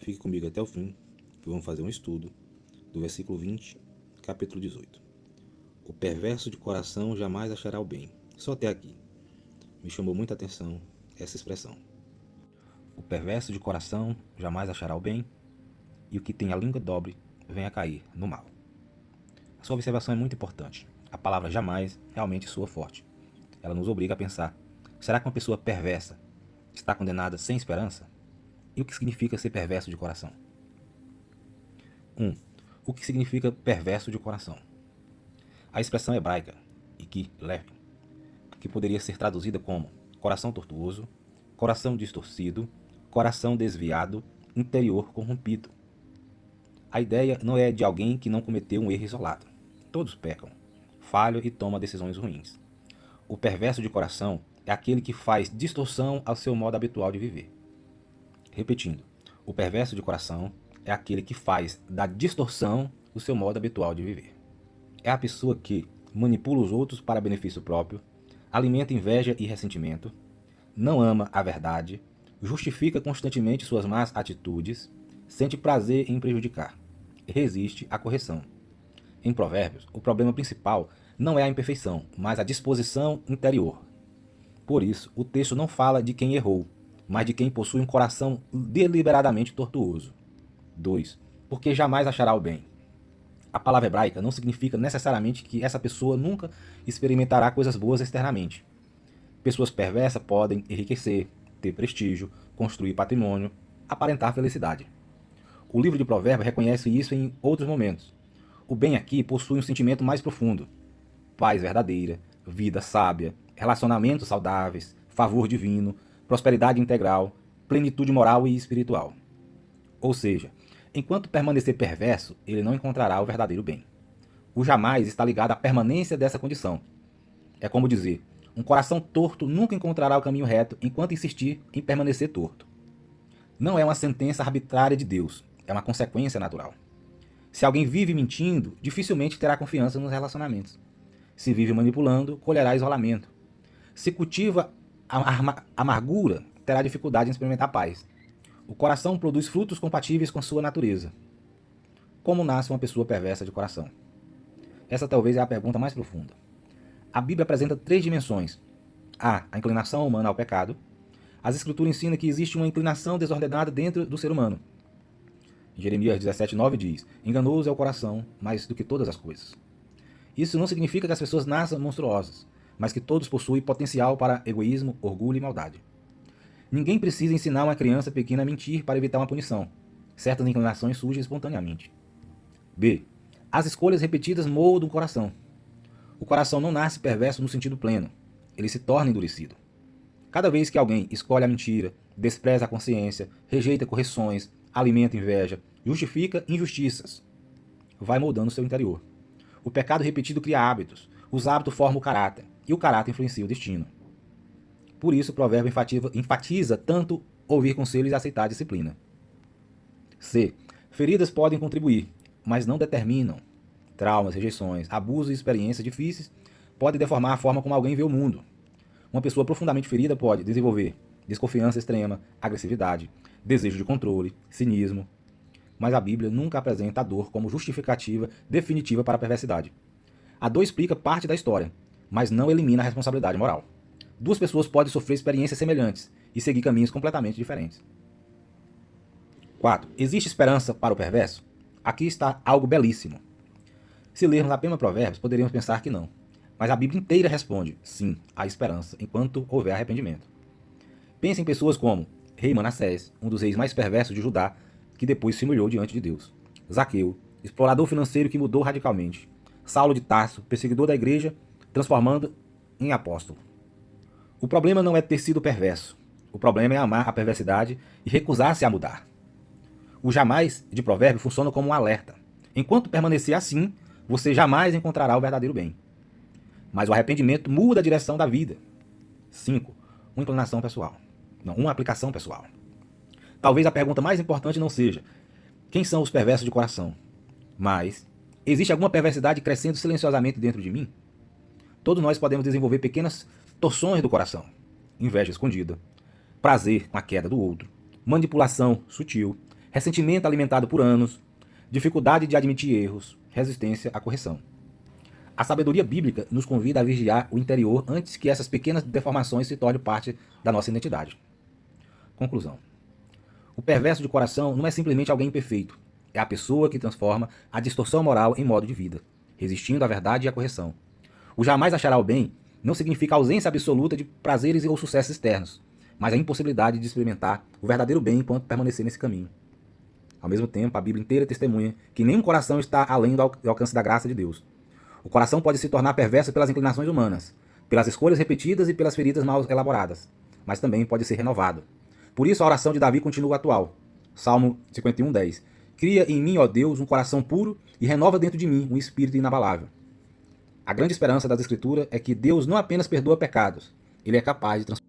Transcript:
Fique comigo até o fim, que vamos fazer um estudo do versículo 20, capítulo 18. O perverso de coração jamais achará o bem. Só até aqui. Me chamou muita atenção essa expressão. O perverso de coração jamais achará o bem, e o que tem a língua dobre vem a cair no mal. A sua observação é muito importante. A palavra jamais realmente soa forte. Ela nos obriga a pensar: será que uma pessoa perversa está condenada sem esperança? E o que significa ser perverso de coração? 1. O que significa perverso de coração? A expressão hebraica, iki lev, que poderia ser traduzida como coração tortuoso, coração distorcido, coração desviado, interior corrompido. A ideia não é de alguém que não cometeu um erro isolado. Todos pecam, falham e tomam decisões ruins. O perverso de coração é aquele que faz distorção ao seu modo habitual de viver. Repetindo, o perverso de coração é aquele que faz da distorção o seu modo habitual de viver. É a pessoa que manipula os outros para benefício próprio, alimenta inveja e ressentimento, não ama a verdade, justifica constantemente suas más atitudes, sente prazer em prejudicar, resiste à correção. Em Provérbios, o problema principal não é a imperfeição, mas a disposição interior. Por isso, o texto não fala de quem errou, mas de quem possui um coração deliberadamente tortuoso. 2. Porque jamais achará o bem. A palavra hebraica não significa necessariamente que essa pessoa nunca experimentará coisas boas externamente. Pessoas perversas podem enriquecer, ter prestígio, construir patrimônio, aparentar felicidade. O livro de Provérbios reconhece isso em outros momentos. O bem aqui possui um sentimento mais profundo: paz verdadeira, vida sábia, relacionamentos saudáveis, favor divino, prosperidade integral, plenitude moral e espiritual. Ou seja, enquanto permanecer perverso, ele não encontrará o verdadeiro bem. O jamais está ligado à permanência dessa condição. É como dizer, um coração torto nunca encontrará o caminho reto enquanto insistir em permanecer torto. Não é uma sentença arbitrária de Deus, é uma consequência natural. Se alguém vive mentindo, dificilmente terá confiança nos relacionamentos. Se vive manipulando, colherá isolamento. Se cultiva a amargura, terá dificuldade em experimentar paz. O coração produz frutos compatíveis com sua natureza. Como nasce uma pessoa perversa de coração? Essa talvez é a pergunta mais profunda. A Bíblia apresenta 3 dimensões. A inclinação humana ao pecado. As Escrituras ensinam que existe uma inclinação desordenada dentro do ser humano. Jeremias 17:9 diz: enganoso é o coração, mais do que todas as coisas. Isso não significa que as pessoas nasçam monstruosas, mas que todos possuem potencial para egoísmo, orgulho e maldade. Ninguém precisa ensinar uma criança pequena a mentir para evitar uma punição. Certas inclinações surgem espontaneamente. B. As escolhas repetidas moldam o coração. O coração não nasce perverso no sentido pleno. Ele se torna endurecido. Cada vez que alguém escolhe a mentira, despreza a consciência, rejeita correções, alimenta inveja, justifica injustiças, vai moldando seu interior. O pecado repetido cria hábitos. Os hábitos formam o caráter. E o caráter influencia o destino. Por isso o provérbio enfatiza tanto ouvir conselhos e aceitar a disciplina. C. Feridas podem contribuir, mas não determinam. Traumas, rejeições, abusos e experiências difíceis podem deformar a forma como alguém vê o mundo. Uma pessoa profundamente ferida pode desenvolver desconfiança extrema, agressividade, desejo de controle, cinismo. Mas a Bíblia nunca apresenta a dor como justificativa definitiva para a perversidade. A dor explica parte da história, mas não elimina a responsabilidade moral. 2 pessoas podem sofrer experiências semelhantes e seguir caminhos completamente diferentes. 4. Existe esperança para o perverso? Aqui está algo belíssimo. Se lermos apenas Provérbios, poderíamos pensar que não. Mas a Bíblia inteira responde: sim, há esperança, enquanto houver arrependimento. Pense em pessoas como rei Manassés, um dos reis mais perversos de Judá, que depois se humilhou diante de Deus. Zaqueu, explorador financeiro que mudou radicalmente. Saulo de Tarso, perseguidor da igreja, transformando em apóstolo. O problema não é ter sido perverso. O problema é amar a perversidade e recusar-se a mudar. O jamais de provérbio funciona como um alerta. Enquanto permanecer assim, você jamais encontrará o verdadeiro bem. Mas o arrependimento muda a direção da vida. 5. Uma inclinação pessoal. Não, uma aplicação pessoal. Talvez a pergunta mais importante não seja: quem são os perversos de coração? Mas, existe alguma perversidade crescendo silenciosamente dentro de mim? Todos nós podemos desenvolver pequenas torções do coração. Inveja escondida, prazer com a queda do outro, manipulação sutil, ressentimento alimentado por anos, dificuldade de admitir erros, resistência à correção. A sabedoria bíblica nos convida a vigiar o interior antes que essas pequenas deformações se tornem parte da nossa identidade. Conclusão. O perverso de coração não é simplesmente alguém imperfeito, é a pessoa que transforma a distorção moral em modo de vida, resistindo à verdade e à correção. O jamais achará o bem não significa a ausência absoluta de prazeres ou sucessos externos, mas a impossibilidade de experimentar o verdadeiro bem enquanto permanecer nesse caminho. Ao mesmo tempo, a Bíblia inteira testemunha que nenhum coração está além do alcance da graça de Deus. O coração pode se tornar perverso pelas inclinações humanas, pelas escolhas repetidas e pelas feridas mal elaboradas, mas também pode ser renovado. Por isso a oração de Davi continua atual. Salmo 51:10. Cria em mim, ó Deus, um coração puro e renova dentro de mim um espírito inabalável. A grande esperança das Escrituras é que Deus não apenas perdoa pecados, Ele é capaz de transformar